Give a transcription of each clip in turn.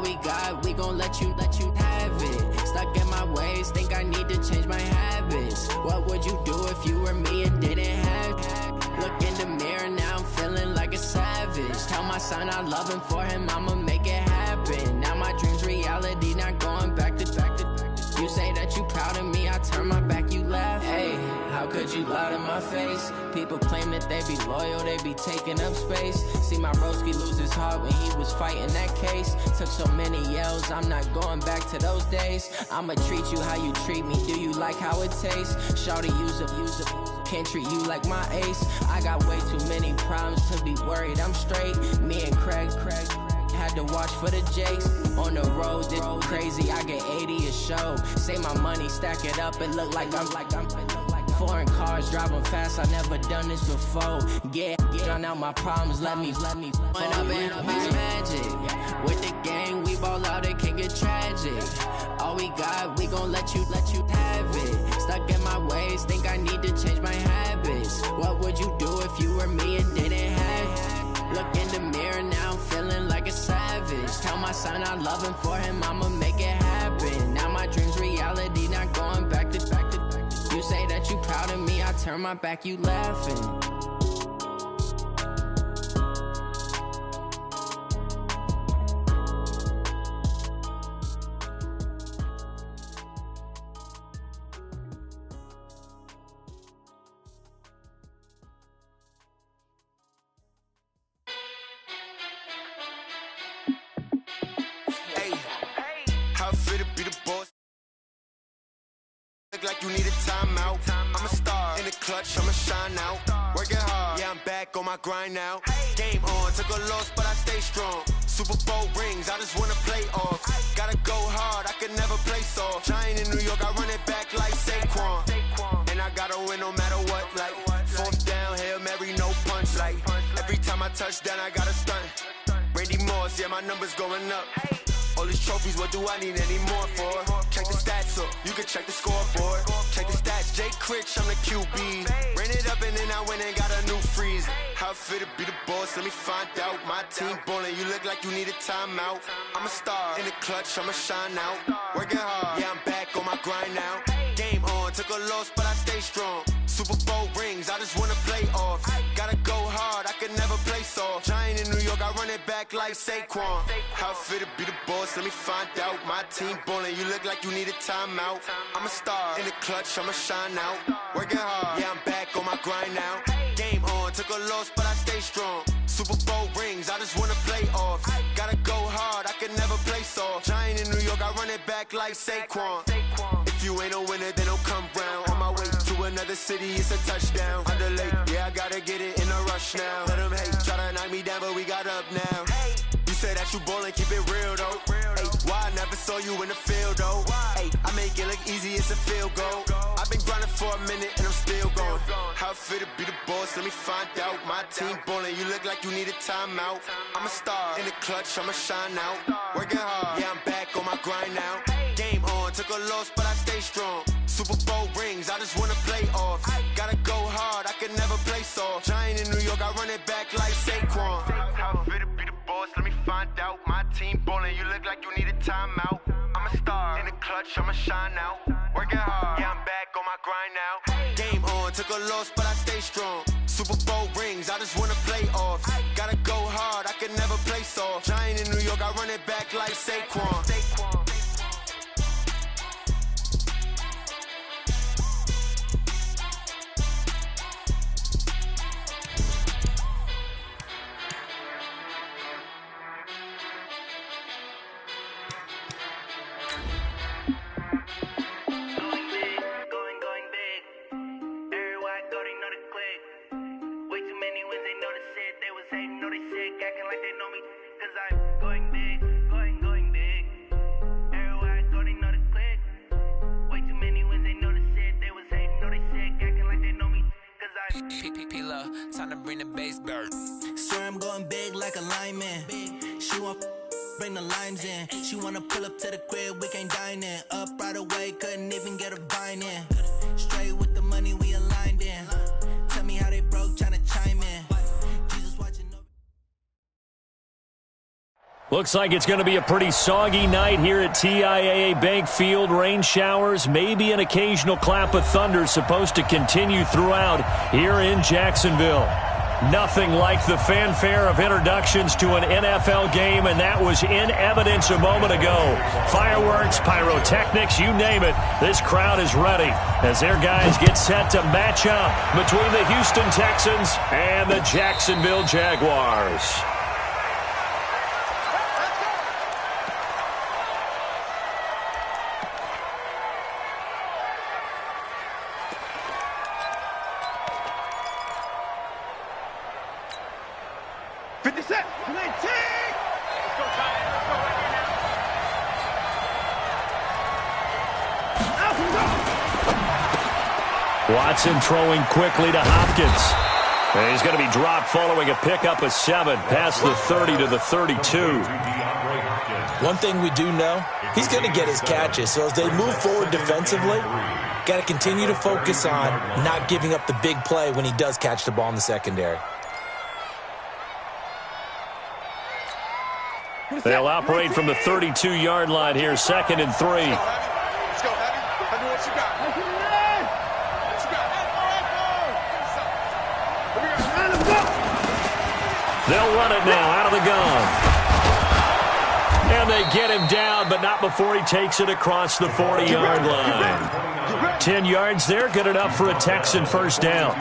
we got, we gon' let you have it. Stuck in my ways, think I need to change my habits. What would you do if you were me and didn't have? Look in the mirror, now I'm feeling like a savage. Tell my son I love him, for him I'ma make it happen. Now my dream's reality, not going back to. You say that you proud of me, I turn my back, you laugh. Hey, how could you lie to my face? People claim that they be loyal, they be taking up space. See my broski lose his heart when he was fighting that case. Took so many yells, I'm not going back to those days. I'ma treat you how you treat me, do you like how it tastes? Shawty, use up, can't treat you like my ace. I got way too many problems to be worried, I'm straight. Me and Craig had to watch for the Jakes. On the road, this crazy, I get 80 a show. Say my money, stack it up, it look like I'm foreign cars, driving fast, I never done this before. Yeah, drown out my problems, let me Went up in a bitch magic. With the gang, we ball out, it can get tragic. All we got, we gon' let you have it. Stuck in my ways, think I need to change my habits. What would you do if you were me and didn't have? Look in the mirror, now I'm feeling like a savage. Tell my son I love him, for him I'ma make it happen. Now my dream's reality, not going back to. You say that you proud of me, I turn my back, you laughing. Like you need a timeout. I'm a star in the clutch, I'ma shine out. Working hard, yeah, I'm back on my grind now. Game on, took a loss, but I stay strong. Super Bowl rings, I just wanna play off. Gotta go hard, I can never play soft. Giant in New York, I run it back like Saquon. And I gotta win no matter what, like fourth down, Hail Mary, no punch. Like every time I touch down, I gotta stunt. Randy Moss, yeah, my numbers going up. All these trophies, what do I need any more for? Check the stats up, you can check the scoreboard. Check the stats, Jay Critch, I'm the QB. Ran it up and then I went and got a new freeze. How it feel to be the boss, let me find out. My team ballin', you look like you need a timeout. I'm a star in the clutch, I'ma shine out. Working hard, yeah, I'm back on my grind now. Game on, took a loss, but I stay strong. Super Bowl rings, I just wanna play off. Gotta go hard, I can never play soft. Giant in New York, I run it back like Saquon. How it feel to be the boss, let me find out. My team ballin', you look like you need a timeout. I'm a star in the clutch, I'ma shine out. Working hard, yeah, I'm back on my grind now. Game on, took a loss, but I stay strong. Super Bowl rings, I just wanna play off. Gotta go hard, I can never play soft. Giant in New York, I run it back like Saquon. If you ain't a winner, then don't come round. On my way to another city, it's a touchdown. Underlay, yeah, I gotta get it in a rush now. Let them hate, try to knock me down, but we got up now. You say that you ballin', keep it real though. Hey, why I never saw you in the field though? Hey, I make it look easy, it's a field goal. I've been grinding for a minute and I'm still going. How it feel to be the boss, let me find out. My team ballin', you look like you need a timeout. I'm a star in the clutch, I'ma shine out. Working hard, yeah, I'm back on my grind now. Game on, took a loss, but I stay strong. Super Bowl rings, I just wanna play off. Gotta go hard, I can never play soft. Giant in New York, I run it back like Saquon. How it feel to be the boss, let me find out. My team ballin', you look like you need a timeout. I'm a star in the clutch, I'ma shine out. Working hard, yeah, I'm back on my grind now. Game on, took a loss, but I stay strong. Super Bowl rings, I just wanna play off. Gotta go hard, I can never play soft. Giant in New York, I run it back like Saquon. Time to bring the bass back. Swear I'm going big like a lineman. She want bring the limes in. She wanna pull up to the crib, we can't dine in. Up right away, couldn't even get a vine in. Straight with the money we aligned in. Tell me how they broke, tryna chime in. Jesus watching over. Looks like it's going to be a pretty soggy night here at TIAA Bank Field. Rain showers, maybe an occasional clap of thunder supposed to continue throughout here in Jacksonville. Nothing like the fanfare of introductions to an NFL game, and that was in evidence a moment ago. Fireworks, pyrotechnics, you name it. This crowd is ready as their guys get set to match up between the Houston Texans and the Jacksonville Jaguars. Watson throwing quickly to Hopkins. And he's going to be dropped following a pickup of 7 past the 30 to the 32. One thing we do know, he's going to get his catches. So as they move forward defensively, got to continue to focus on not giving up the big play when he does catch the ball in the secondary. They'll operate from the 32-yard line here, 2nd and 3. Let's go, Heavy. I know what you got. They'll run it now out of the gun. And they get him down, but not before he takes it across the 40-yard line. 10 yards there, good enough for a Texan first down.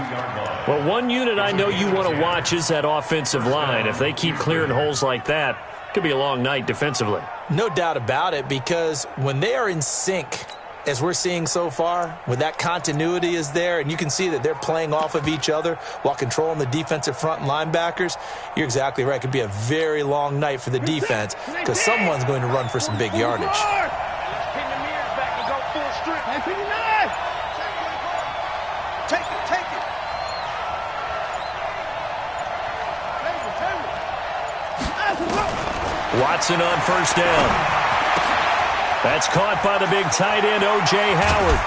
Well, one unit I know you want to watch is that offensive line. If they keep clearing holes like that, it could be a long night defensively. No doubt about it, because when they are in sync, as we're seeing so far, when that continuity is there, and you can see that they're playing off of each other while controlling the defensive front and linebackers, you're exactly right. It could be a very long night for the defense because someone's going to run for some big yardage. Watson on first down. That's caught by the big tight end, O.J. Howard.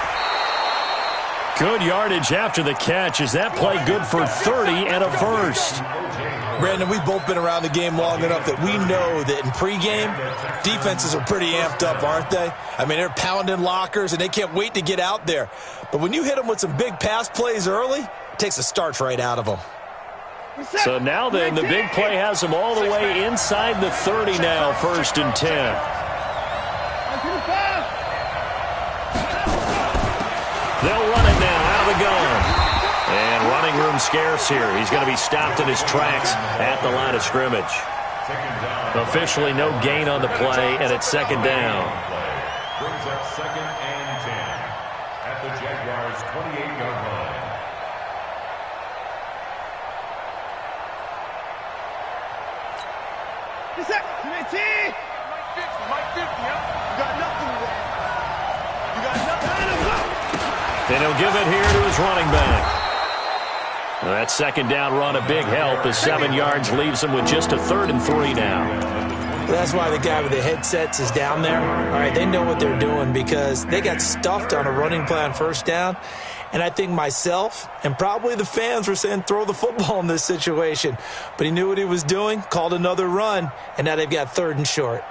Good yardage after the catch. Is that play good for 30 and a first? Brandon, we've both been around the game long enough that we know that in pregame, defenses are pretty amped up, aren't they? I mean, they're pounding lockers, and they can't wait to get out there. But when you hit them with some big pass plays early, it takes the starch right out of them. So now then, the big play has them all the way inside the 30 now, 1st and 10. They'll run it now out of the gun. And running room scarce here. He's going to be stopped in his tracks at the line of scrimmage. Officially no gain on the play, and it's 2nd down. Brings up 2nd and 10 at the Jaguars' 28-yard line. And he'll give it here to his running back. Well, that 2nd down run a big help. The 7 yards leaves him with just a 3rd and 3 now. That's why the guy with the headsets is down there. All right, they know what they're doing because they got stuffed on a running play on first down. And I think myself and probably the fans were saying throw the football in this situation. But he knew what he was doing, called another run, and now they've got 3rd and short.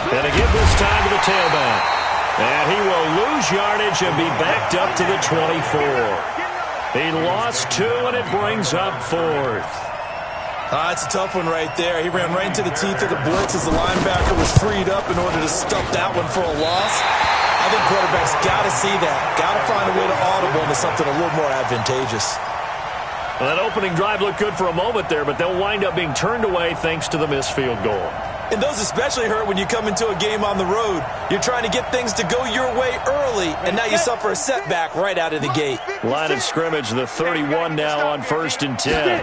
And a give this time to the tailback. And he will lose yardage and be backed up to the 24. He lost 2, and it brings up 4th. That's a tough one right there. He ran right into the teeth of the blitz as the linebacker was freed up in order to stuff that one for a loss. I think quarterbacks got to see that. Got to find a way to audible into something a little more advantageous. Well, that opening drive looked good for a moment there, but they'll wind up being turned away thanks to the missed field goal. And those especially hurt when you come into a game on the road. You're trying to get things to go your way early, and now you suffer a setback right out of the gate. Line of scrimmage, the 31 now on 1st and 10.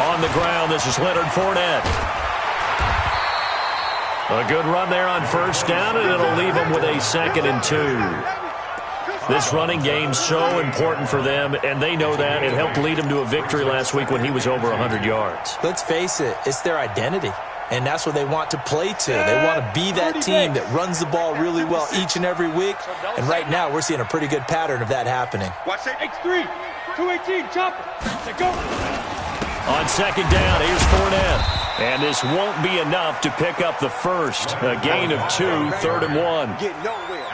On the ground, this is Leonard Fournette. A good run there on first down, and it'll leave him with a 2nd and 2. This running game's so important for them, and they know that. It helped lead them to a victory last week when he was over 100 yards. Let's face it, it's their identity. And that's what they want to play to. They want to be that team that runs the ball really well each and every week. And right now, we're seeing a pretty good pattern of that happening. Watch it. X3, 218, chopper. Go. On second down, here's Fournette. And this won't be enough to pick up the first. A gain of 2, 3rd and 1. Get nowhere.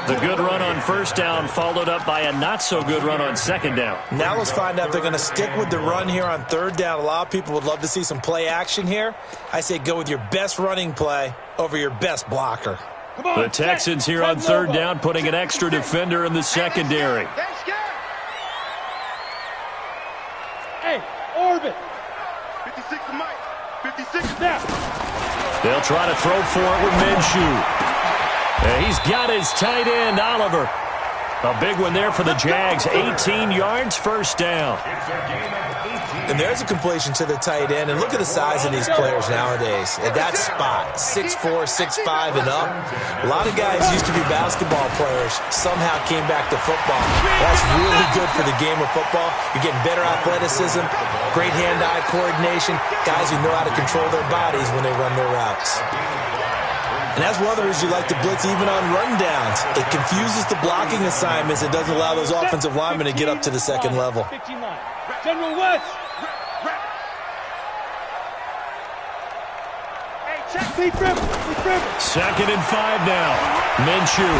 The good run on first down followed up by a not-so-good run on second down. Now let's find out if they're going to stick with the run here on third down. A lot of people would love to see some play action here. I say go with your best running play over your best blocker. The Texans here on third down putting an extra defender in the secondary. Hey, Orbit. 56 to Mike. 56 snap. They'll try to throw for it with Minshew. He's got his tight end, Oliver. A big one there for the Jags. 18 yards, first down. And there's a completion to the tight end. And look at the size of these players nowadays. At that spot, 6'4", 6'5", and up. A lot of guys used to be basketball players. Somehow came back to football. That's really good for the game of football. You're getting better athleticism, great hand-eye coordination, guys who know how to control their bodies when they run their routes. And that's one of the reasons you like to blitz even on rundowns. It confuses the blocking assignments. It doesn't allow those offensive linemen to get up to the second level. General West. Hey, check Pete River. 2nd and 5 now. Minshew.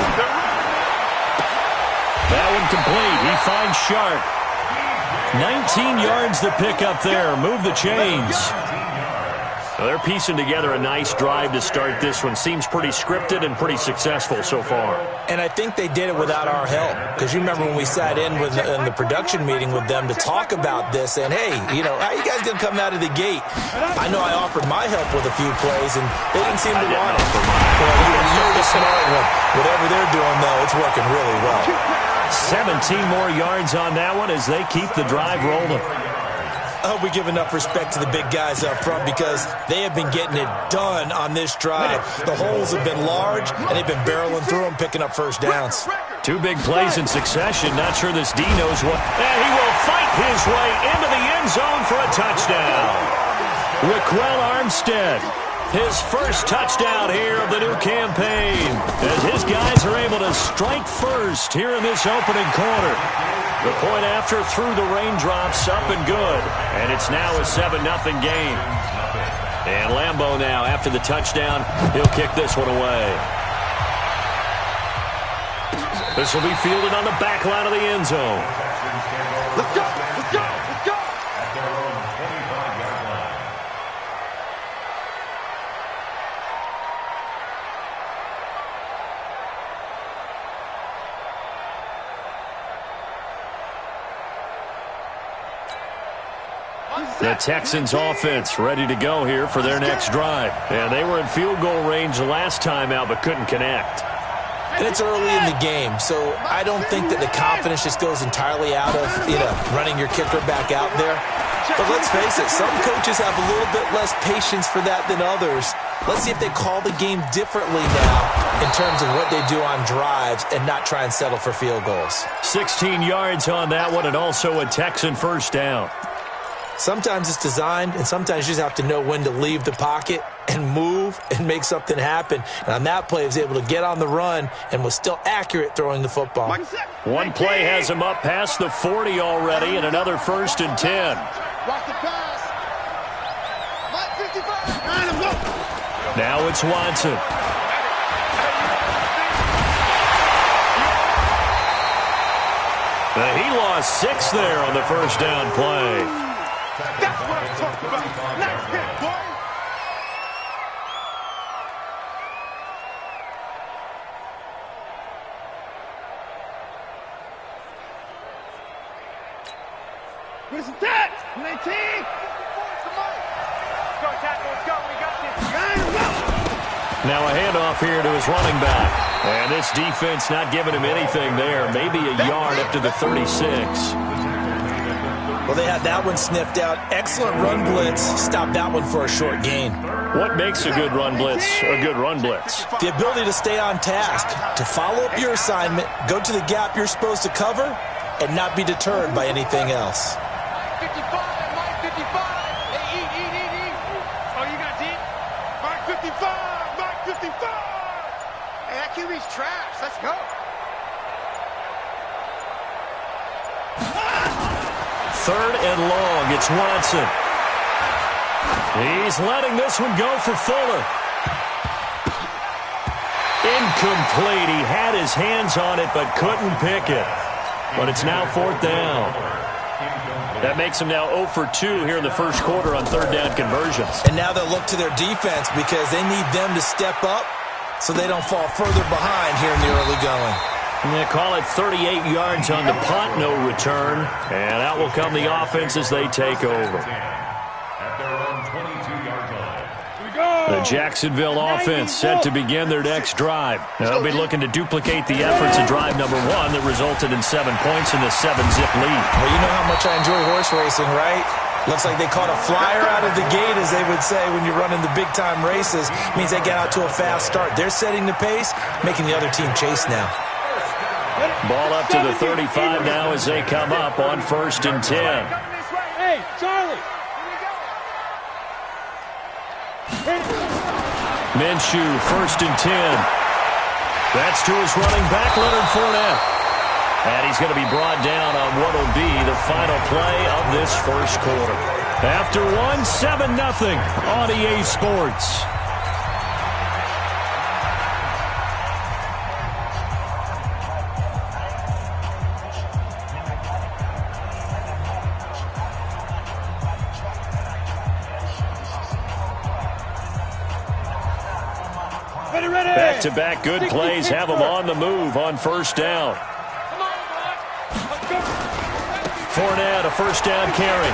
That one complete. He finds Sharp. 19 yards to pick up there. Move the chains. Well, they're piecing together a nice drive to start this one. Seems pretty scripted and pretty successful so far. And I think they did it without our help. Because you remember when we sat in the production meeting with them to talk about this, and hey, you know, how you guys going to come out of the gate? I know I offered my help with a few plays, and they didn't seem to want it. Well, you're the smart one. Whatever they're doing, though, it's working really well. 17 more yards on that one as they keep the drive rolling. I hope we give enough respect to the big guys up front because they have been getting it done on this drive. The holes have been large, and they've been barreling through them, picking up first downs. 2 big plays in succession. Not sure this D knows what. And he will fight his way into the end zone for a touchdown. Raquel Armstead, his first touchdown here of the new campaign, as his guys are able to strike first here in this opening quarter. The point after through the raindrops, up and good. And it's now a 7-0 game. And Lambeau now, after the touchdown, he'll kick this one away. This will be fielded on the back line of the end zone. Let's go, let's go, let's go. The Texans offense ready to go here for their next drive. And they were in field goal range the last time out but couldn't connect. And it's early in the game, so I don't think that the confidence just goes entirely out of, running your kicker back out there. But let's face it, some coaches have a little bit less patience for that than others. Let's see if they call the game differently now in terms of what they do on drives and not try and settle for field goals. 16 yards on that one and also a Texan first down. Sometimes it's designed, and sometimes you just have to know when to leave the pocket and move and make something happen. And on that play, he was able to get on the run and was still accurate throwing the football. One play has him up past the 40 already, and another 1st and 10. Now it's Watson. He lost 6 there on the first down play. That's what I'm talking about. Nice hit, boy. Where's the tag? 19. Go, tackle, let's go. We got this. Now a handoff here to his running back. And this defense not giving him anything there. Maybe a yard up to the 36. Well, they had that one sniffed out. Excellent run blitz. Stopped that one for a short gain. What makes a good run blitz a good run blitz? The ability to stay on task, to follow up your assignment, go to the gap you're supposed to cover, and not be deterred by anything else. Mike 55, Mike 55. Hey, eat. Oh, you got deep? Mike 55, Mike 55. Hey, that QB's trash. Let's go. Third and long. It's Watson. He's letting this one go for Fuller. Incomplete. He had his hands on it but couldn't pick it. But it's now 4th down. That makes him now 0 for 2 here in the first quarter on third down conversions. And now they'll look to their defense because they need them to step up so they don't fall further behind here in the early going. And they call it 38 yards on the punt, no return. And out will come the offense as they take over. At their own 22-yard line. The Jacksonville offense set to begin their next drive. They'll be looking to duplicate the efforts of drive number 1 that resulted in 7 points in the 7-zip lead. Well, you know how much I enjoy horse racing, right? Looks like they caught a flyer out of the gate, as they would say when you're running the big-time races. Means they get out to a fast start. They're setting the pace, making the other team chase now. Ball up to the 35 now as they come up on 1st and 10. Hey, Charlie. Minshew, 1st and 10. That's to his running back, Leonard Fournette. And he's going to be brought down on what will be the final play of this first quarter. After 7-0 on EA Sports. Back-to-back good plays have them on the move on 1st down. Fournette, a 1st down carry.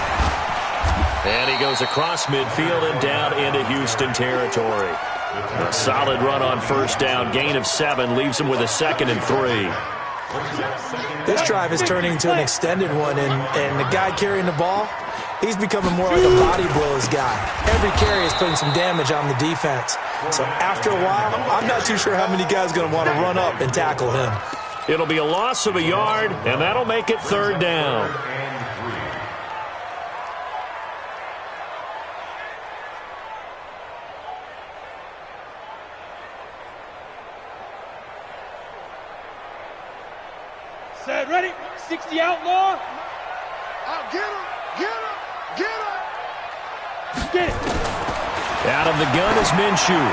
And he goes across midfield and down into Houston territory. A solid run on 1st down. Gain of 7 leaves him with a 2nd and 3. This drive is turning into an extended one, and the guy carrying the ball, he's becoming more like a body blows guy. Every carry is putting some damage on the defense. So after a while, I'm not too sure how many guys are going to want to run up and tackle him. It'll be a loss of a yard, and that'll make it 3rd down. Set, ready? 60 outlaw. I'll get him. Get it. Out of the gun is Minshew.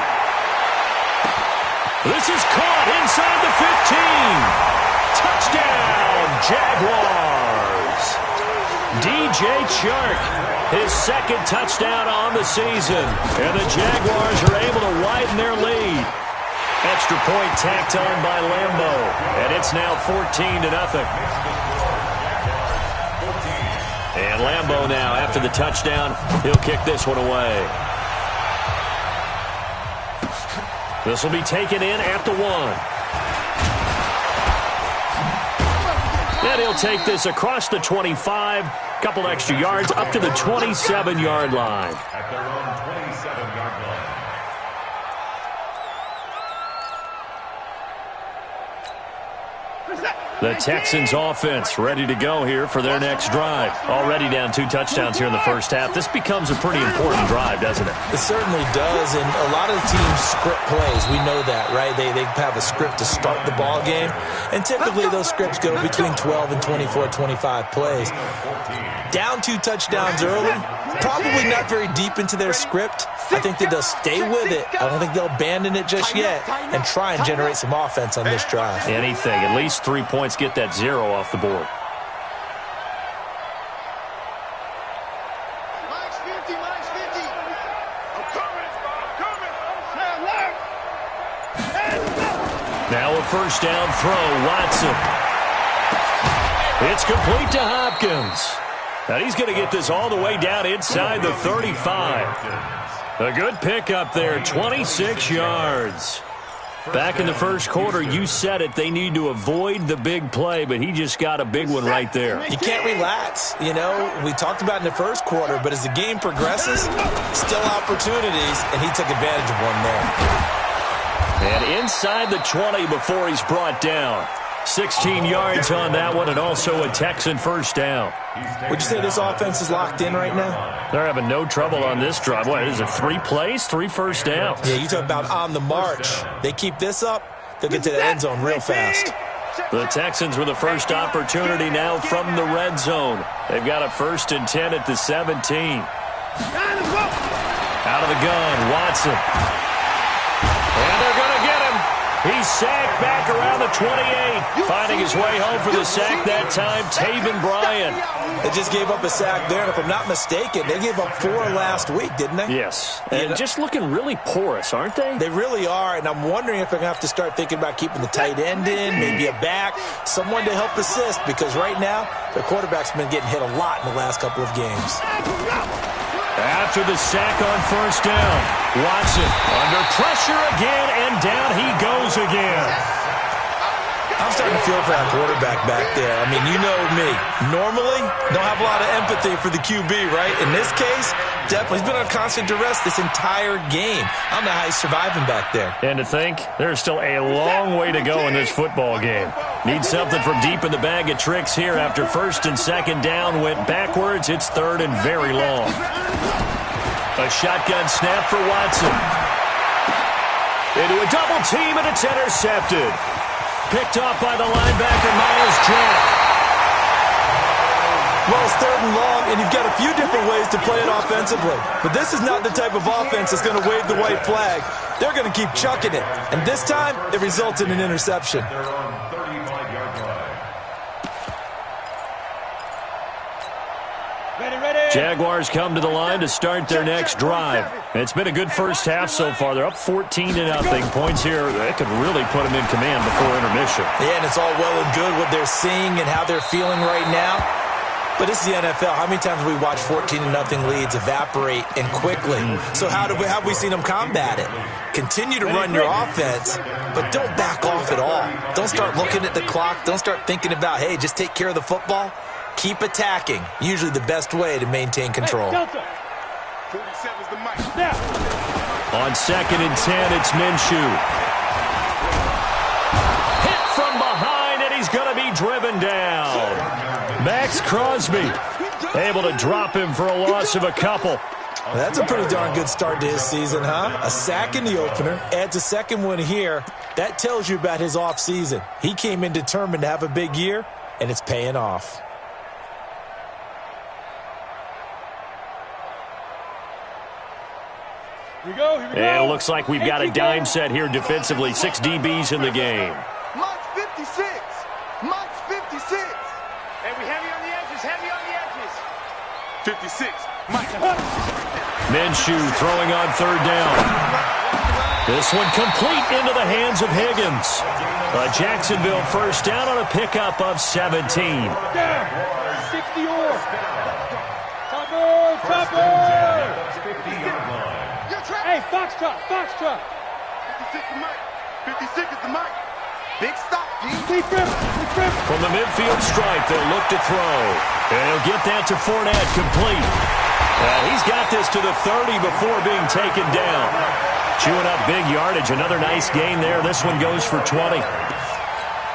This is caught inside the 15. Touchdown, Jaguars. DJ Chark, his 2nd touchdown on the season. And the Jaguars are able to widen their lead. Extra point tacked on by Lambo. And it's now 14-0. And Lambo now, after the touchdown, he'll kick this one away. This will be taken in at the 1. And he'll take this across the 25, couple extra yards, up to the 27-yard line. At their own 27-yard line. The Texans offense ready to go here for their next drive. Already down 2 touchdowns here in the first half. This becomes a pretty important drive, doesn't it? It certainly does, and a lot of the teams script plays. We know that, right? They have a script to start the ball game, and typically those scripts go between 12 and 24, 25 plays. Down 2 touchdowns early, probably not very deep into their script. I think that they'll stay with it. I don't think they'll abandon it just yet and try and generate some offense on this drive. Anything, at least 3 points, get that 0 off the board. Mike's 50. I'm coming. Now a 1st down throw, Watson. It's complete to Hopkins. Now he's going to get this all the way down inside the 35. A good pickup there, 26 yards. Back in the first quarter, you said it, they need to avoid the big play, but he just got a big one right there. You can't relax. You know, we talked about in the first quarter, but as the game progresses, still opportunities, and he took advantage of one there. And inside the 20 before he's brought down. 16 yards on that one, and also a Texan first down. Would you say this offense is locked in right now? They're having no trouble on this drive. What is it, 3 plays, 3 first downs? Yeah, you talk about on the march. They keep this up, they'll get to the end zone real fast. The Texans with the first opportunity now from the red zone. They've got a 1st and 10 at the 17. Out of the gun, Watson. And they're going to get him. He's sacked back around the 28. Finding his way home for the sack that time, Taven Bryan. They just gave up a sack there, and if I'm not mistaken, they gave up 4 last week, didn't they? Yes, and just looking really porous, aren't they? They really are, and I'm wondering if they're going to have to start thinking about keeping the tight end in, maybe a back, someone to help assist, because right now, their quarterback's been getting hit a lot in the last couple of games. After the sack on first down, Watson under pressure again, and down he goes again. I'm starting to feel for that quarterback back there. I mean, you know me. Normally, don't have a lot of empathy for the QB, right? In this case, definitely. He's been on constant duress this entire game. I don't know how he's surviving back there. And to think, there's still a long way to go in this football game. Need something from deep in the bag of tricks here after 1st and 2nd down went backwards. It's 3rd and very long. A shotgun snap for Watson. Into a double team, and it's intercepted. Picked off by the linebacker, Myles Jack. Well, it's 3rd and long, and you've got a few different ways to play it offensively. But this is not the type of offense that's going to wave the white flag. They're going to keep chucking it. And this time, it results in an interception. Jaguars come to the line to start their next drive. It's been a good first half so far. They're up 14-0. Points here that could really put them in command before intermission. Yeah, and it's all well and good what they're seeing and how they're feeling right now. But this is the NFL. How many times have we watched 14-0 leads evaporate and quickly? So how have we seen them combat it? Continue to run your offense, but don't back off at all. Don't start looking at the clock. Don't start thinking about, hey, just take care of the football. Keep attacking. Usually the best way to maintain control. Hey, Delta. 47's the mic. On 2nd and 10, it's Minshew. Hit from behind, and he's going to be driven down. Max Crosby able to drop him for a loss of a couple. Well, that's a pretty darn good start to his season, huh? A sack in the opener, adds a 2nd one here. That tells you about his offseason. He came in determined to have a big year, and it's paying off. Here we go. And it looks like we've got a dime set here defensively. 6 DBs in the game. Mike's 56. Mike's 56. Hey, we heavy on the edges. Heavy on the edges. 56. Mike. Minshew throwing on 3rd down. This one complete into the hands of Higgins. A Jacksonville first down on a pickup of 17. Down. 60 or. Topper. Hey, Foxtrot. 56 is Mike. 56 is the Mike. Big stop, G. From the midfield stripe, they'll look to throw. And he'll get that to Fournette, complete. He's got this to the 30 before being taken down. Chewing up big yardage. Another nice gain there. This one goes for 20.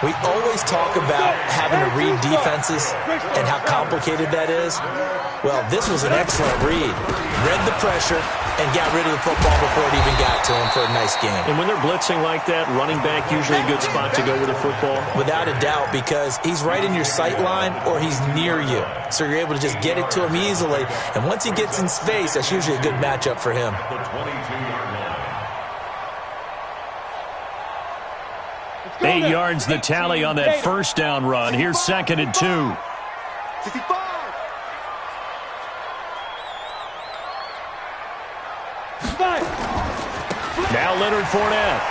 We always talk about having to read defenses and how complicated that is. Well, this was an excellent read. Read the pressure and got rid of the football before it even got to him for a nice game. And when they're blitzing like that, running back usually a good spot to go with the football? Without a doubt, because he's right in your sight line or he's near you. So you're able to just get it to him easily. And once he gets in space, that's usually a good matchup for him. 8 yards the tally on that first down run. Here's 2nd and 2. 65. Now Leonard Fournette.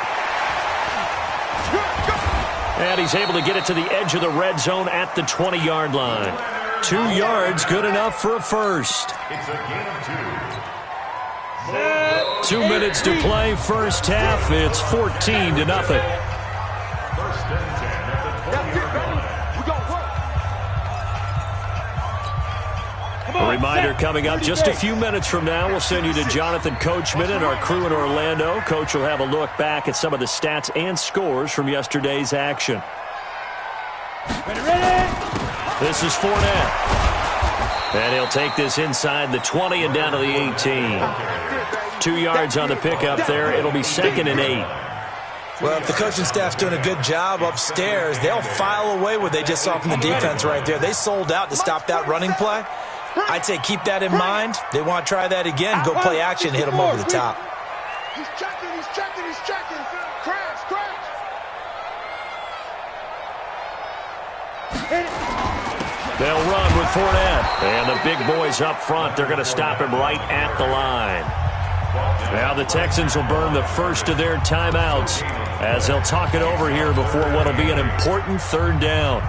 And he's able to get it to the edge of the red zone at the 20-yard line. 2 yards, good enough for a first. It's a gain of 2. 2 minutes to play, first half. It's 14-0. First and 10 at the 20-yard line. A reminder coming up just a few minutes from now. We'll send you to Jonathan Coachman and our crew in Orlando. Coach will have a look back at some of the stats and scores from yesterday's action. This is Fournette. And he'll take this inside the 20 and down to the 18. 2 yards on the pickup there. It'll be 2nd and 8. Well, if the coaching staff's doing a good job upstairs, they'll file away what they just saw from the defense right there. They sold out to stop that running play. I'd say keep that in mind. They want to try that again. Go play action, hit them over the top. He's checking, he's checking, he's checking. Crash, crash. They'll run with Fournette. And the big boys up front, they're going to stop him right at the line. Now the Texans will burn the first of their timeouts as they'll talk it over here before what will be an important 3rd down.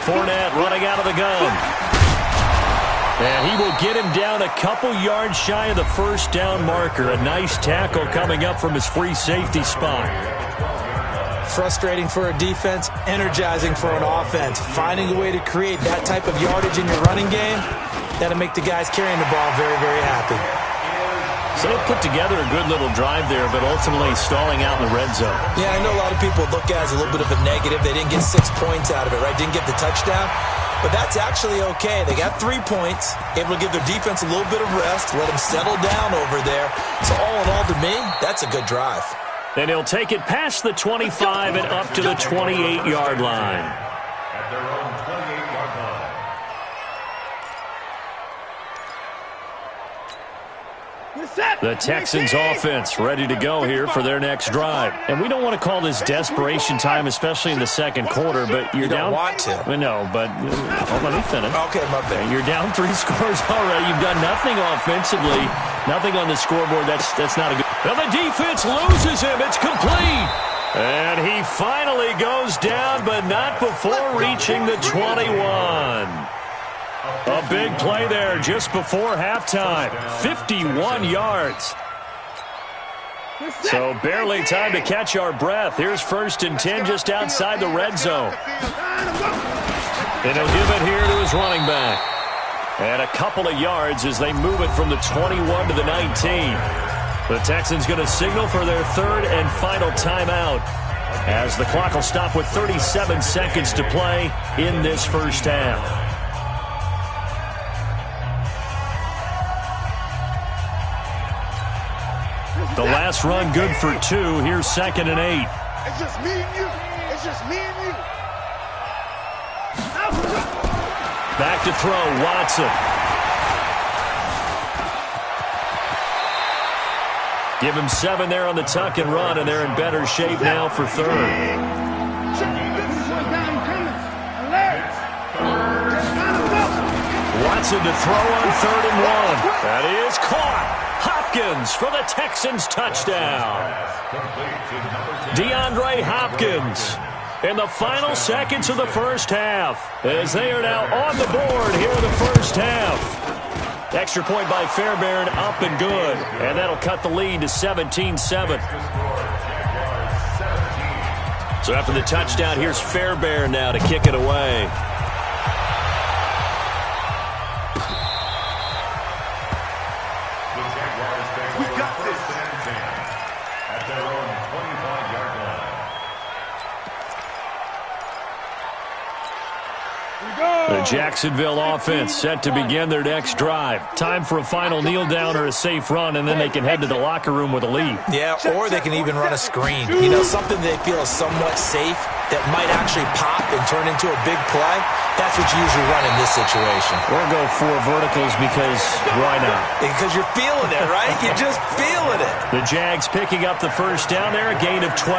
Fournette running out of the gun. And he will get him down a couple yards shy of the first down marker. A nice tackle coming up from his free safety spot. Frustrating for a defense, energizing for an offense. Finding a way to create that type of yardage in your running game, that'll make the guys carrying the ball very, very happy. So they put together a good little drive there, but ultimately stalling out in the red zone. Yeah, I know a lot of people look at it as a little bit of a negative. They didn't get 6 points out of it, right? Didn't get the touchdown. But that's actually okay. They got 3 points, able to give their defense a little bit of rest, let them settle down over there. So all in all, to me, that's a good drive. And he'll take it past the 25 and up to the 28-yard line. At their own 28-yard line. The Texans offense ready to go here for their next drive. And we don't want to call this desperation time, especially in the second quarter, but you're down. You don't want to. No, but let me finish. Okay, my bad. You're down 3 scores already. You've done nothing offensively, nothing on the scoreboard. That's not a good. Well, the defense loses him. It's complete. And he finally goes down, but not before reaching the 21. A big play there just before halftime. 51 yards. So barely time to catch our breath. Here's 1st and 10 just outside the red zone. And he'll give it here to his running back. And a couple of yards as they move it from the 21 to the 19. The Texans going to signal for their 3rd and final timeout as the clock will stop with 37 seconds to play in this first half. The last run good for 2. Here's 2nd and 8. It's just me and you. It's just me and you. Back to throw, Watson. Give him 7 there on the tuck and run, and they're in better shape now for 3rd. Watson to throw on 3rd and 1. That is caught. Hopkins for the Texans touchdown. DeAndre Hopkins in the final seconds of the first half as they are now on the board here in the first half. Extra point by Fairbairn, up and good. And that'll cut the lead to 17-7. So after the touchdown, here's Fairbairn now to kick it away. The Jacksonville offense set to begin their next drive. Time for a final kneel down or a safe run, and then they can head to the locker room with a lead. Yeah, or they can even run a screen. You know, something they feel is somewhat safe that might actually pop and turn into a big play. That's what you usually run in this situation. Or go 4 verticals because why not? Because you're feeling it, right? You're just feeling it. The Jags picking up the first down there, a gain of 12.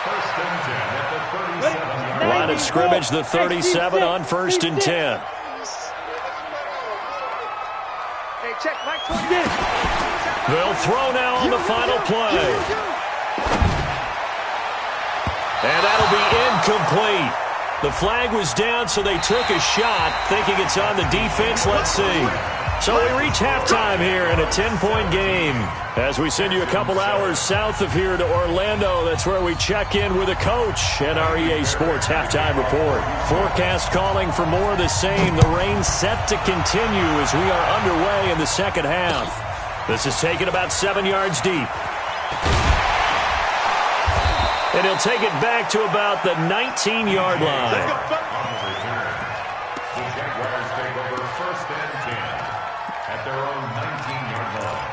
First and 10 at the 37. Line of scrimmage, the 37 on 1st and 10. Hey, check, Mike 20. They'll throw now on the final play. And that'll be incomplete. The flag was down, so they took a shot, thinking it's on the defense. Let's see. So we reach halftime here in a 10-point game. As we send you a couple hours south of here to Orlando, that's where we check in with a coach and our EA Sports halftime report. Forecast calling for more of the same. The rain set to continue as we are underway in the second half. This is taken about 7 yards deep. And he'll take it back to about the 19-yard line. The Jaguars take over 1st and 10 at their own 19-yard line.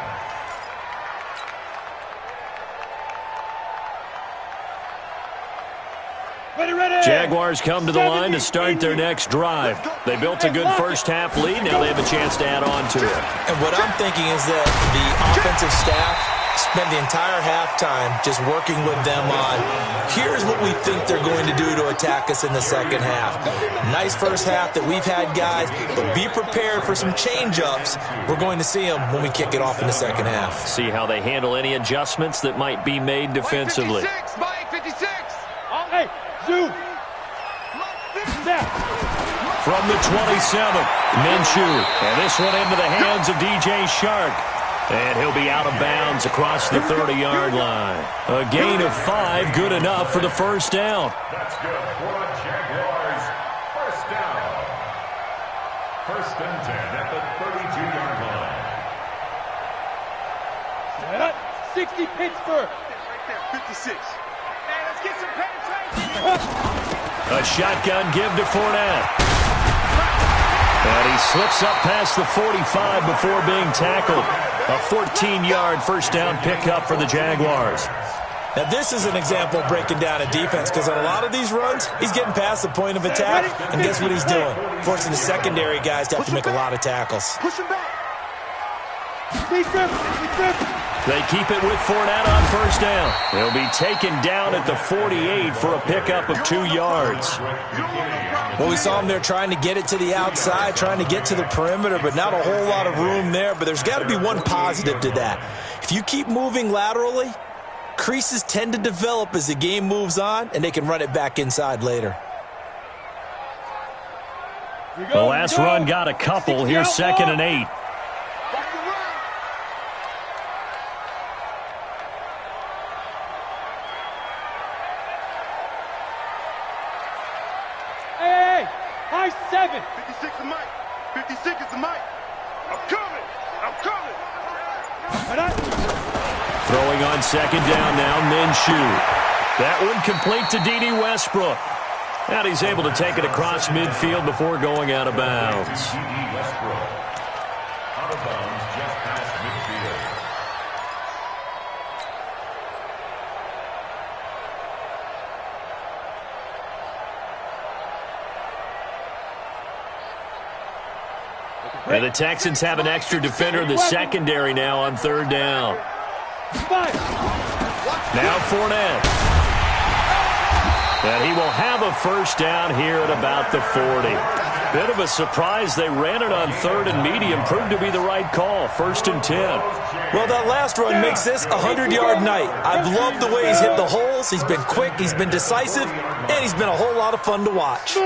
Jaguars come to the line to start their next drive. They built a good first-half lead. Now they have a chance to add on to it. And what I'm thinking is that the offensive staff spent the entire halftime just working with them on, here's what we think they're going to do to attack us in the second half. Nice first half that we've had, guys, but be prepared for some change-ups. We're going to see them when we kick it off in the second half. See how they handle any adjustments that might be made defensively. Mike 56. Hey, Zoo. From the 27th, Minshew. And this one into the hands of DJ Shark. And he'll be out of bounds across the 30-yard line. A gain of 5, good enough for the first down. That's good for the Jaguars. First down. 1st and 10 at the 32-yard line. 60 Pittsburgh. Right there, 56. Man, let's get some penetration. A shotgun give to Fournette. And he slips up past the 45 before being tackled. A 14-yard first down pickup for the Jaguars. Now, this is an example of breaking down a defense because on a lot of these runs, he's getting past the point of attack, and guess what he's doing? Forcing the secondary guys to have to make a lot of tackles. Push him back. They keep it with Fournette on first down. He'll be taken down at the 48 for a pickup of 2 yards. Well, we saw him there trying to get it to the outside, trying to get to the perimeter, but not a whole lot of room there. But there's got to be one positive to that. If you keep moving laterally, creases tend to develop as the game moves on, and they can run it back inside later. The last run got a couple. Here's 2nd and 8. High 7. 56 is Mike. 56 is the Mike. I'm coming. I'm coming. Throwing on 2nd down now, Minshew. That one complete to D.D. Westbrook. And he's able to take it across midfield before going out of bounds. D.D. Westbrook. Out of bounds just past midfield. And the Texans have an extra defender in the secondary now on 3rd down. Now Fournette. And he will have a first down here at about the 40. Bit of a surprise. They ran it on 3rd and medium. Proved to be the right call. 1st and 10. Well, that last run makes this a 100-yard night. I've loved the way he's hit the holes. He's been quick. He's been decisive. And he's been a whole lot of fun to watch.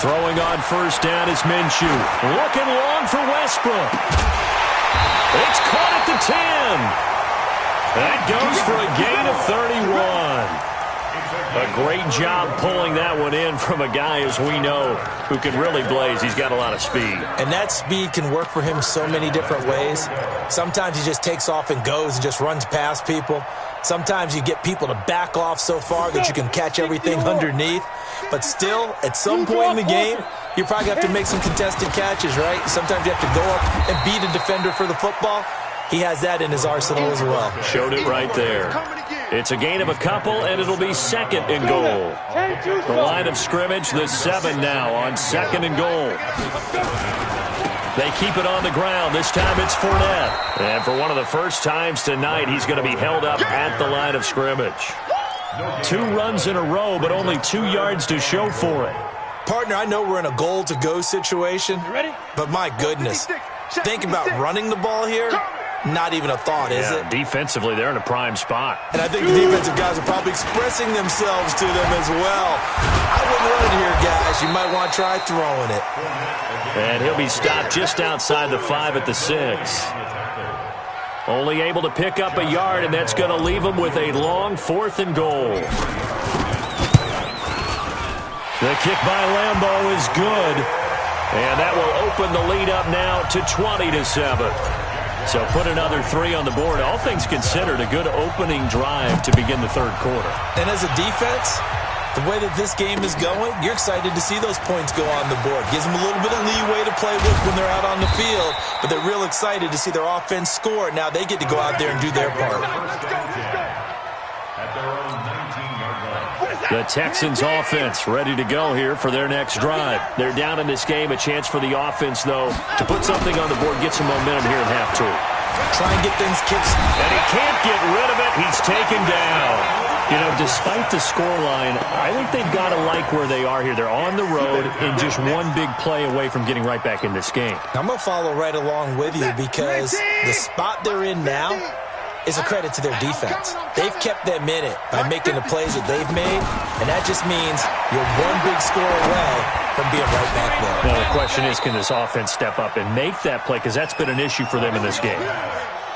Throwing on first down is Minshew. Looking long for Westbrook. It's caught at the 10. That goes for a gain of 31. A great job pulling that one in from a guy, as we know, who can really blaze. He's got a lot of speed. And that speed can work for him so many different ways. Sometimes he just takes off and goes and just runs past people. Sometimes you get people to back off so far that you can catch everything underneath. But still, at some point in the game, you probably have to make some contested catches, right? Sometimes you have to go up and beat a defender for the football. He has that in his arsenal as well. Showed it right there. It's a gain of a couple, and it'll be 2nd and goal. The line of scrimmage, the 7 now on 2nd and goal. They keep it on the ground. This time it's Fournette. And for one of the first times tonight, he's going to be held up at the line of scrimmage. 2 runs in a row, but only 2 yards to show for it. Partner, I know we're in a goal-to-go situation, but my goodness, think about running the ball here. Not even a thought, is it? Defensively, they're in a prime spot. And I think the defensive guys are probably expressing themselves to them as well. I wouldn't run it here, guys. You might want to try throwing it. And he'll be stopped just outside the 5 at the 6. Only able to pick up a yard, and that's going to leave him with a long 4th and goal. The kick by Lambeau is good. And that will open the lead up now to 20-7. So put another 3 on the board. All things considered, a good opening drive to begin the 3rd quarter. And as a defense, the way that this game is going, you're excited to see those points go on the board. Gives them a little bit of leeway to play with when they're out on the field, but they're real excited to see their offense score. Now they get to go out there and do their part. The Texans offense ready to go here for their next drive. They're down in this game. A chance for the offense, though, to put something on the board, get some momentum here in half 2. Try and get things kicked. And he can't get rid of it. He's taken down. You know, despite the scoreline, I think they've got to like where they are here. They're on the road and just one big play away from getting right back in this game. I'm going to follow right along with you because the spot they're in now is a credit to their defense. They've kept them in it by making the plays that they've made, and that just means you're one big score away from being right back there. Now, the question is, can this offense step up and make that play? Because that's been an issue for them in this game.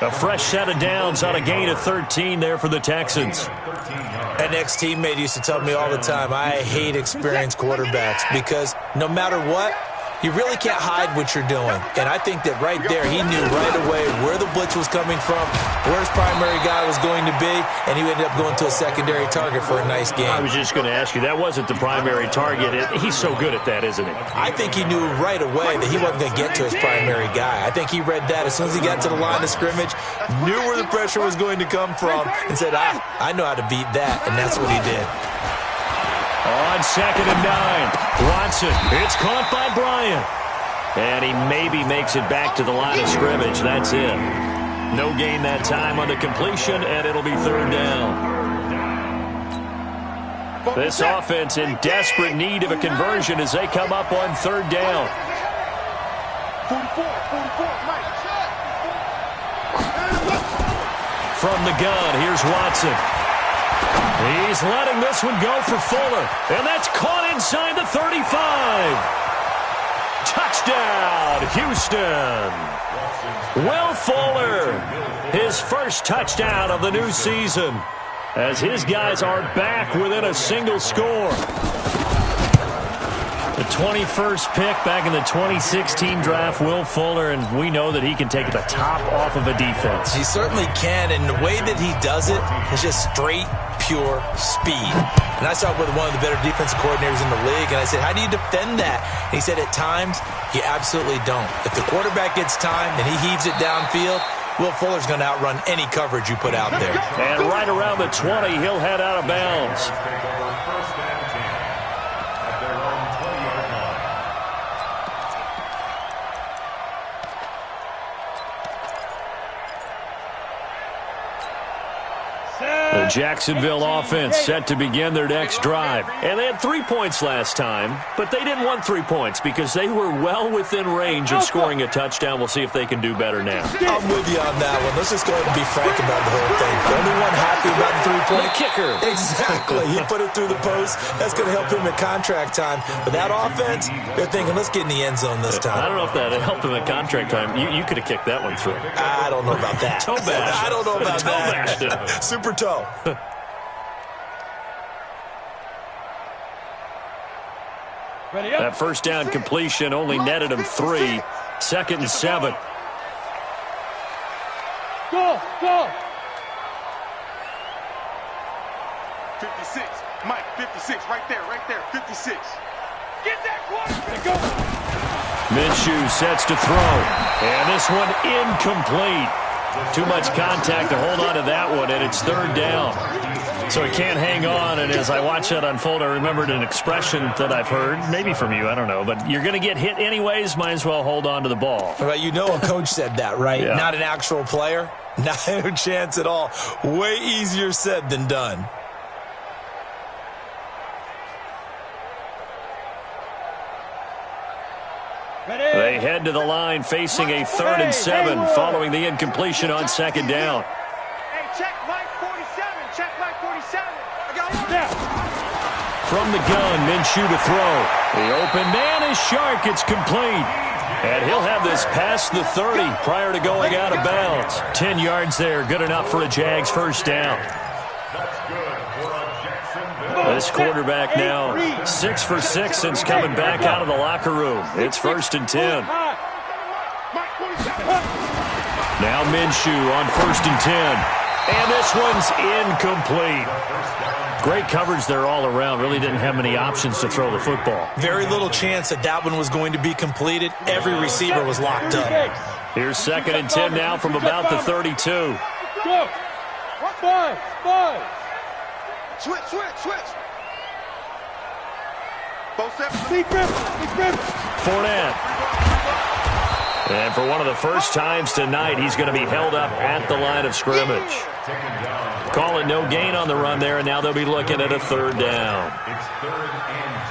A fresh set of downs on a gain of 13 there for the Texans. An ex-teammate used to tell me all the time, I hate experienced quarterbacks because no matter what, you really can't hide what you're doing. And I think that right there, he knew right away where the blitz was coming from, where his primary guy was going to be, and he ended up going to a secondary target for a nice game. I was just going to ask you, that wasn't the primary target. He's so good at that, isn't he? I think he knew right away that he wasn't going to get to his primary guy. I think he read that as soon as he got to the line of scrimmage, knew where the pressure was going to come from, and said, I know how to beat that, and that's what he did. On 2nd and 9, Watson, it's caught by Bryant. And he maybe makes it back to the line of scrimmage. That's it. No gain that time on the completion, and it'll be 3rd down. This offense in desperate need of a conversion as they come up on 3rd down. 44, Mike. From the gun, here's Watson. He's letting this one go for Fuller. And that's caught inside the 35. Touchdown, Houston. Will Fuller, his first touchdown of the new season, as his guys are back within a single score. The 21st pick back in the 2016 draft, Will Fuller, and we know that he can take the top off of a defense. He certainly can, and the way that he does it is just straight, pure speed. And I saw it with one of the better defensive coordinators in the league, and I said, how do you defend that? And he said, at times, you absolutely don't. If the quarterback gets time and he heaves it downfield, Will Fuller's going to outrun any coverage you put out there. And right around the 20, he'll head out of bounds. The Jacksonville offense set to begin their next drive. And they had 3 points last time, but they didn't want 3 points because they were well within range of scoring a touchdown. We'll see if they can do better now. I'm with you on that one. Let's just go ahead and be frank about the whole thing. The only one happy about the 3-point kicker. Exactly. He put it through the post. That's going to help him at contract time. But that offense, they're thinking, let's get in the end zone this time. I don't know if that helped him at contract time. You could have kicked that one through. I don't know about that. Toe bash. I don't know about that. Super toe. That first down completion only netted him 3. 2nd and 7. Go! 56. Mike, 56. Right there. 56. Get that quarterback. Go! Minshew sets to throw. And this one incomplete. Too much contact to hold on to that one, and it's 3rd down. So he can't hang on, and as I watch that unfold, I remembered an expression that I've heard, maybe from you, I don't know, but you're going to get hit anyways, might as well hold on to the ball. Well, you know a coach said that, right? Yeah. Not an actual player. Not a chance at all. Way easier said than done. They head to the line facing a 3rd and 7 following the incompletion on 2nd down. Hey, check Mike 47. Check Mike 47. I got one. From the gun, Minshew to throw. The open man is Shark. It's complete. And he'll have this past the 30 prior to going out of bounds. 10 yards there, good enough for a Jags first down. This quarterback now 6 for 6 since coming back out of the locker room. It's 1st and 10. Now Minshew on 1st and 10. And this one's incomplete. Great coverage there all around. Really didn't have many options to throw the football. Very little chance that one was going to be completed. Every receiver was locked up. Here's 2nd and 10 now from about the 32. Go. 5. Switch. Both seven. Big grip. Fournette. And for one of the first times tonight, he's going to be held up at the line of scrimmage. Call it no gain on the run there, and now they'll be looking at a 3rd down. It's 3rd and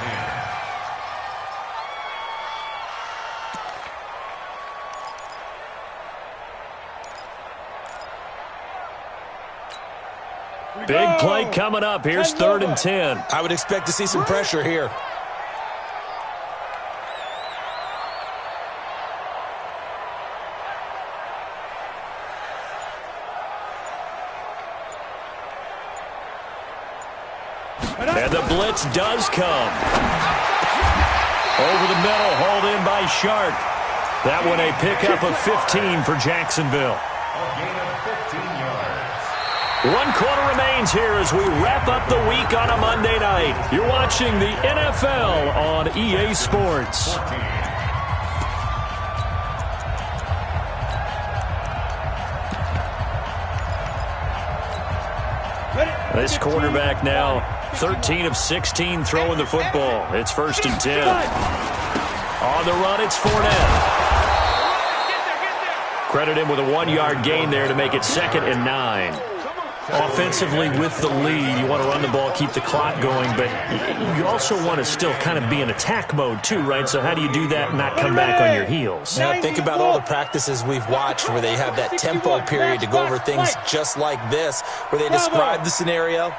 10. Big play coming up. Here's 3rd and 10. I would expect to see some pressure here. And the blitz does come. Over the middle, hauled in by Shark. That one a pickup of 15 for Jacksonville. A gain of 15 yards. 1 quarter remains here as we wrap up the week on a Monday night. You're watching the NFL on EA Sports. This quarterback now 13 of 16 throwing the football. It's 1st and 10. On the run, it's Fournette. Credit him with a 1-yard gain there to make it 2nd and 9. Offensively with the lead, you want to run the ball, keep the clock going, but you also want to still kind of be in attack mode too, right? So how do you do that and not come back on your heels? Now think about all the practices we've watched where they have that tempo period to go over things just like this, where they describe the scenario,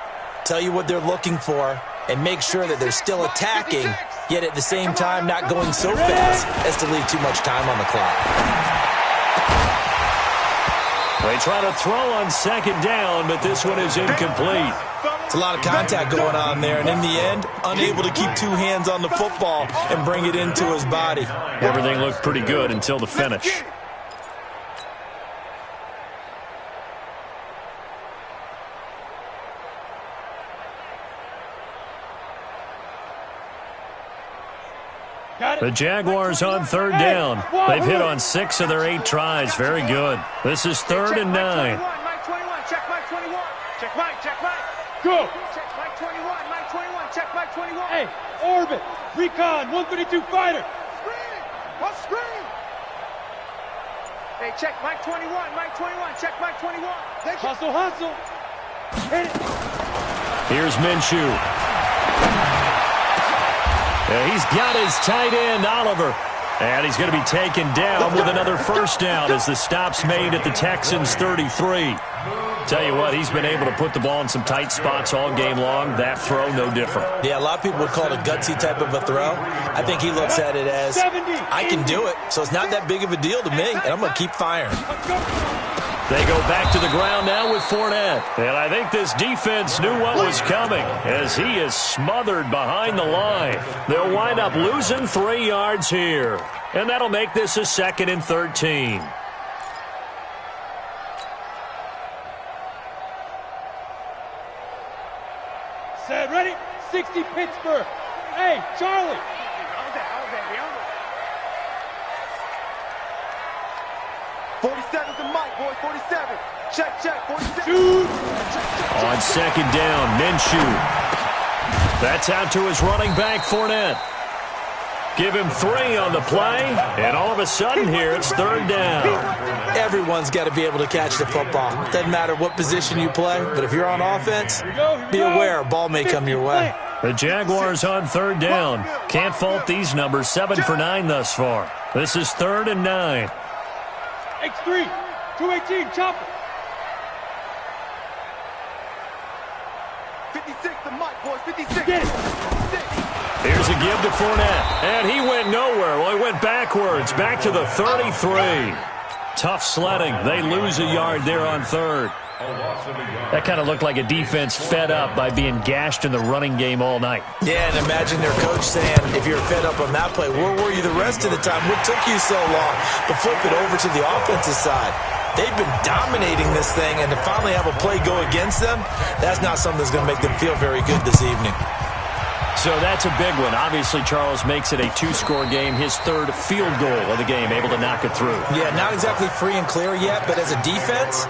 tell you what they're looking for, and make sure that they're still attacking, yet at the same time not going so fast as to leave too much time on the clock. They try to throw on 2nd down, but this one is incomplete. It's a lot of contact going on there, and in the end, unable to keep 2 hands on the football and bring it into his body. Everything looked pretty good until the finish. The Jaguars on 3rd down. They've hit on 6 of their 8 tries. Very good. This is 3rd and 9. Mike 21. Check Mike 21. Check Mike. Go. Check Mike 21. Check Mike 21. Hey, orbit. Recon. 132 fighter. Screen. What screen? Hey, check Mike 21. Check Mike 21. Hustle. Hit it. Here's Minshew. He's got his tight end, Oliver. And he's going to be taken down with another first down as the stop's made at the Texans' 33. Tell you what, he's been able to put the ball in some tight spots all game long. That throw, no different. Yeah, a lot of people would call it a gutsy type of a throw. I think he looks at it as, I can do it, so it's not that big of a deal to me, and I'm going to keep firing. They go back to the ground now with Fournette. And I think this defense knew what was coming as he is smothered behind the line. They'll wind up losing 3 yards here. And that'll make this a 2nd and 13. Set, ready? 60 Pittsburgh. Hey, Charlie. 47's the mic, boy. 47. Check. 47. Shoot. On 2nd down, Minshew. That's out to his running back, Fournette. Give him 3 on the play, and all of a sudden here, it's 3rd down. Everyone's got to be able to catch the football. Doesn't matter what position you play, but if you're on offense, be aware a ball may come your way. The Jaguars on third down. Can't fault these numbers. 7 for 9 thus far. This is 3rd and 9. X3, 218, chopper. 56 to Mike, boys, 56. Here's a give to Fournette. And he went nowhere. Well, he went backwards. Back to the 33. Tough sledding. They lose a yard there on 3rd. That kind of looked like a defense fed up by being gashed in the running game all night. Yeah, and imagine their coach saying, if you're fed up on that play, where were you the rest of the time? What took you so long to flip it over to the offensive side? They've been dominating this thing, and to finally have a play go against them, that's not something that's going to make them feel very good this evening. So that's a big one. Obviously, Charles makes it a 2-score game. His 3rd field goal of the game, able to knock it through. Yeah, not exactly free and clear yet, but as a defense,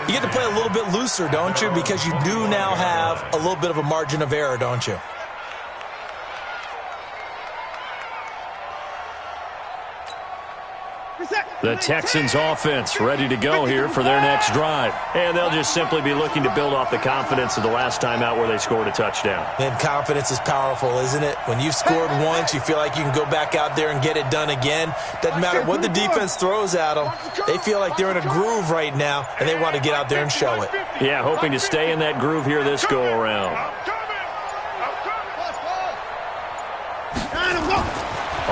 you get to play a little bit looser, don't you? Because you do now have a little bit of a margin of error, don't you? The Texans offense ready to go here for their next drive. And they'll just simply be looking to build off the confidence of the last time out where they scored a touchdown. And confidence is powerful, isn't it? When you've scored once, you feel like you can go back out there and get it done again. Doesn't matter what the defense throws at them. They feel like they're in a groove right now, and they want to get out there and show it. Yeah, hoping to stay in that groove here this go-around.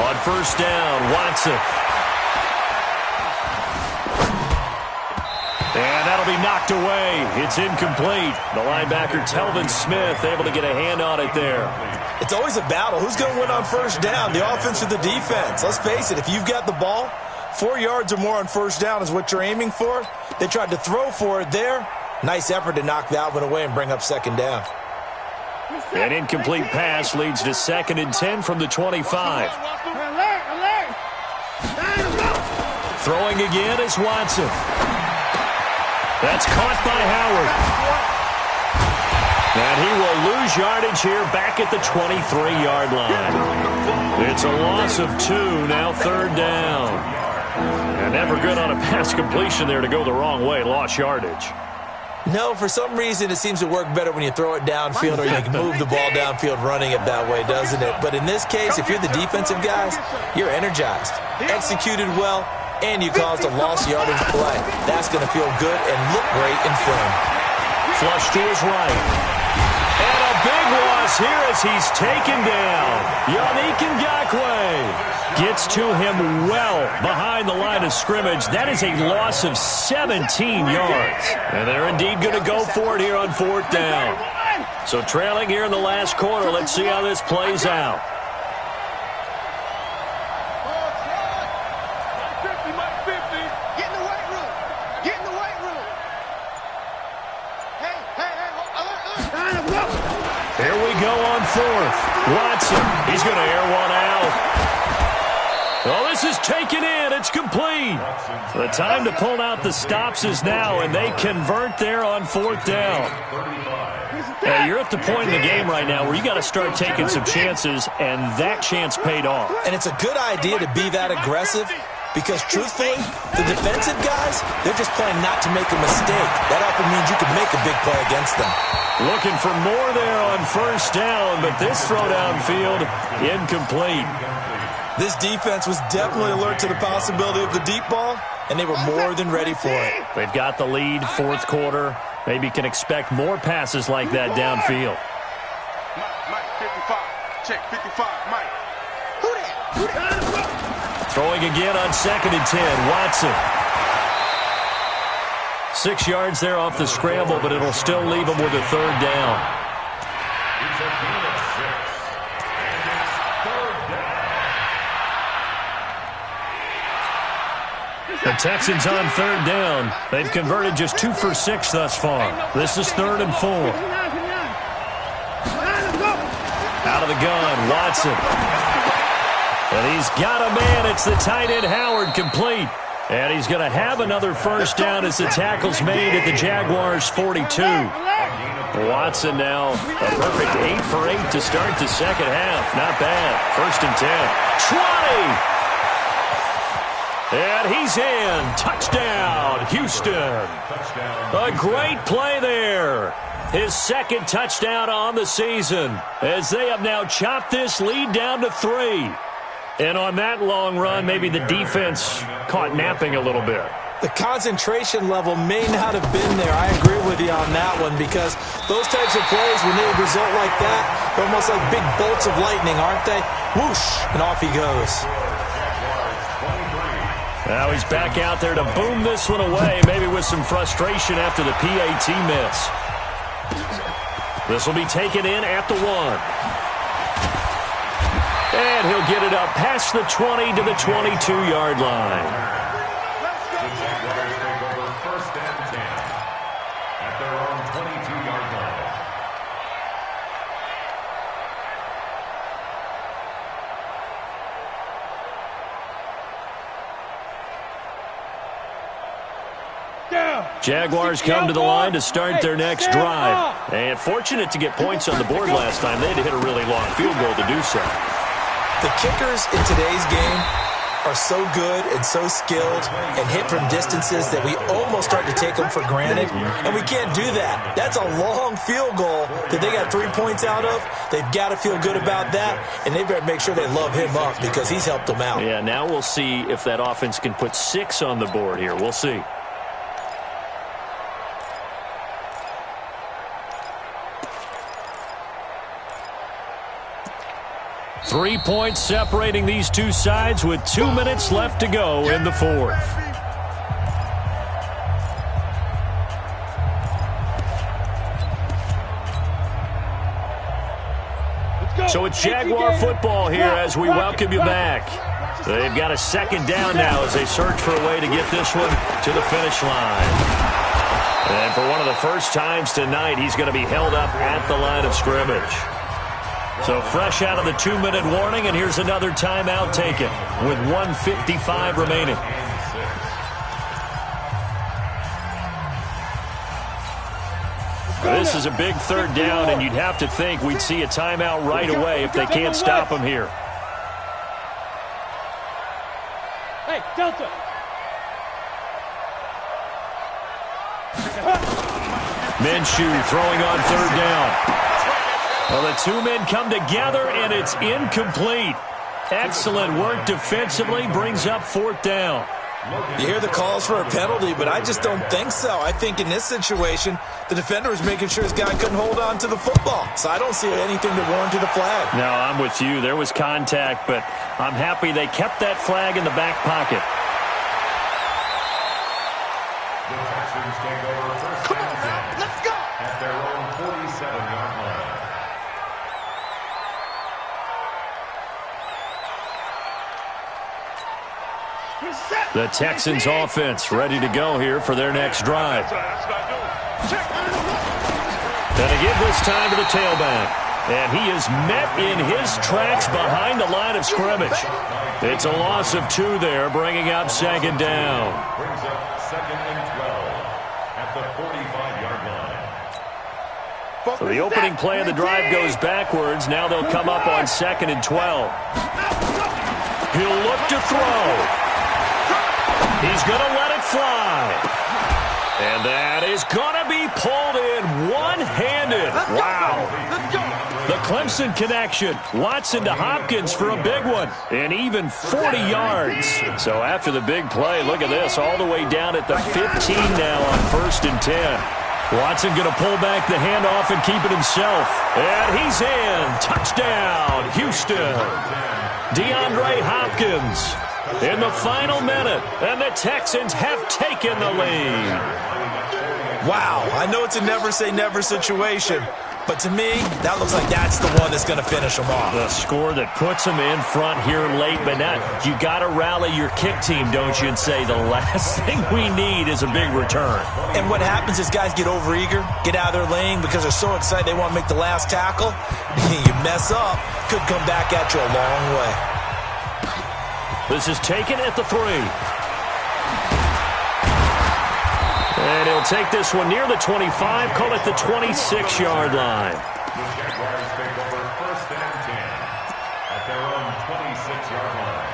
On 1st down, Watson. And that'll be knocked away. It's incomplete. The linebacker, Telvin Smith, able to get a hand on it there. It's always a battle. Who's going to win on 1st down, the offense or the defense? Let's face it, if you've got the ball, 4 yards or more on 1st down is what you're aiming for. They tried to throw for it there. Nice effort to knock that one away and bring up 2nd down. An incomplete pass leads to 2nd and 10 from the 25. Throwing again is Watson. That's caught by Howard. And he will lose yardage here back at the 23-yard line. It's a loss of 2, now 3rd down. And never good on a pass completion there to go the wrong way, lost yardage. No, for some reason it seems to work better when you throw it downfield or you can move the ball downfield running it that way, doesn't it? But in this case, if you're the defensive guys, you're energized, executed well, and you caused a lost yardage play. That's going to feel good and look great in film. Flush to his right. And a big loss here as he's taken down. Yannick Ngakoue gets to him well behind the line of scrimmage. That is a loss of 17 yards. And they're indeed going to go for it here on 4th down. So trailing here in the last quarter. Let's see how this plays out. Here we go on 4th. Watson, he's going to air one out. Oh, this is taken in. It's complete. The time to pull out the stops is now, and they convert there on 4th down. Hey, you're at the point in the game right now where you got to start taking some chances, and that chance paid off. And it's a good idea to be that aggressive because, truthfully, the defensive guys, they're just playing not to make a mistake. That often means you can make a big play against them. Looking for more there on 1st down, but this throw downfield, incomplete. This defense was definitely alert to the possibility of the deep ball, and they were more than ready for it. They've got the lead, 4th quarter. Maybe can expect more passes like that downfield. Mike, 55. Check, 55. Mike. Who that? Throwing again on 2nd and 10. Watson. 6 yards there off the scramble, but it'll still leave him with a 3rd down. The Texans on 3rd down. They've converted just 2 for 6 thus far. This is 3rd and 4. Out of the gun, Watson. And he's got a man. It's the tight end, Howard, complete. And he's going to have another 1st down as the tackle's made at the Jaguars' 42. Watson now a perfect 8 for 8 to start the 2nd half. Not bad. 1st and 10. 20! And he's in. Touchdown, Houston. A great play there. His second touchdown on the season as they have now chopped this lead down to 3. And on that long run, maybe the defense caught napping a little bit. The concentration level may not have been there. I agree with you on that one because those types of plays, when they result like that, they're almost like big bolts of lightning, aren't they? Whoosh, and off he goes. Now he's back out there to boom this one away, maybe with some frustration after the PAT miss. This will be taken in at the 1. And he'll get it up past the 20 to the 22-yard line. The Jaguars take over 1st and 10 at their own 22-yard line. Jaguars come to the line to start their next drive. And fortunate to get points on the board last time. They had to hit a really long field goal to do so. The kickers in today's game are so good and so skilled and hit from distances that we almost start to take them for granted, and we can't do that. That's a long field goal that they got 3 points out of. They've got to feel good about that, and they better make sure they love him up because he's helped them out. Yeah, now we'll see if that offense can put 6 on the board here. We'll see. Three points separating these two sides with 2 minutes left to go in the 4th. So it's Jaguar football here as we welcome you back. They've got a second down now as they search for a way to get this one to the finish line. And for one of the first times tonight, he's going to be held up at the line of scrimmage. So fresh out of the 2-minute warning, and here's another timeout taken with 1:55 remaining. This is a big third down, and you'd have to think we'd see a timeout right away if they can't stop him here. Hey, Delta. Minshew throwing on third down. Well, the two men come together, and it's incomplete. Excellent work defensively, brings up 4th down. You hear the calls for a penalty, but I just don't think so. I think in this situation, the defender was making sure his guy couldn't hold on to the football. So I don't see anything to warrant the flag. No, I'm with you. There was contact, but I'm happy they kept that flag in the back pocket. The Texans take over 1st and 10 Let's go! at their own 47-yard line. The Texans offense ready to go here for their next drive. Gonna give this time to the tailback. And he is met in his tracks behind the line of scrimmage. It's a loss of 2 there, bringing up 2nd down. Brings up 2nd and 12 at the 45-yard line. So the opening play of the drive goes backwards. Now they'll come up on 2nd and 12. He'll look to throw. He's going to let it fly. And that is going to be pulled in one-handed. Wow. The Clemson connection. Watson to Hopkins for a big one. And even 40 yards. So after the big play, look at this. All the way down at the 15 now on 1st and 10. Watson going to pull back the handoff and keep it himself. And he's in. Touchdown, Houston. DeAndre Hopkins in the final minute, and the Texans have taken the lead. Wow, I know it's a never-say-never situation, but to me, that looks like that's the one that's going to finish them off. The score that puts them in front here late, but now you got to rally your kick team, don't you, and say the last thing we need is a big return. And what happens is guys get overeager, get out of their lane because they're so excited they want to make the last tackle. You mess up, could come back at you a long way. This is taken at the 3. And he'll take this one near the 25, call it the 26-yard line. The Jaguars take over 1st and 10 at their own 26-yard line.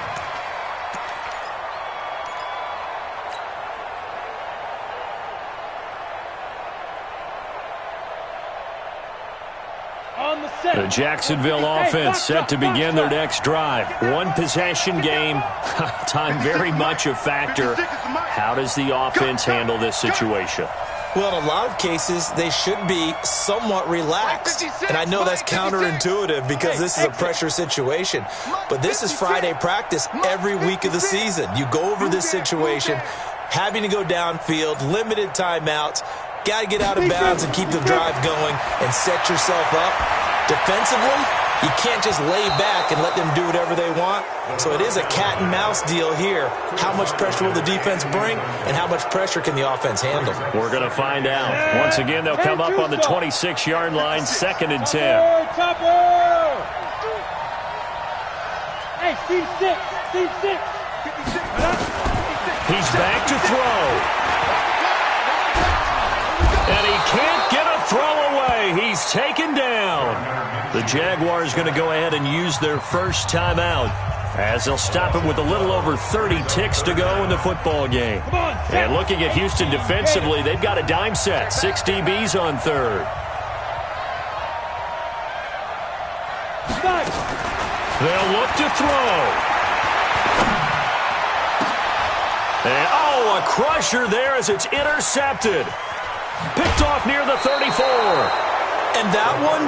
The Jacksonville offense set to begin their next drive. One possession game. Time very much a factor. How does the offense handle this situation? Well, in a lot of cases, they should be somewhat relaxed. And I know that's counterintuitive because this is a pressure situation. But this is Friday practice every week of the season. You go over this situation, having to go downfield, limited timeouts, got to get out of bounds and keep the drive going and set yourself up. Defensively, you can't just lay back and let them do whatever they want. So it is a cat and mouse deal here. How much pressure will the defense bring, and how much pressure can the offense handle? We're going to find out. Once again, they'll come up on the 26-yard line, 2nd and 10. Hey, Steve 6. He's back to throw. And he can't get a throw away. He's taken down. The Jaguars going to go ahead and use their first timeout as they'll stop it with a little over 30 ticks to go in the football game. And looking at Houston defensively, they've got a dime set. 6 DBs on third. They'll look to throw. And, a crusher there as it's intercepted. Picked off near the 34. And that one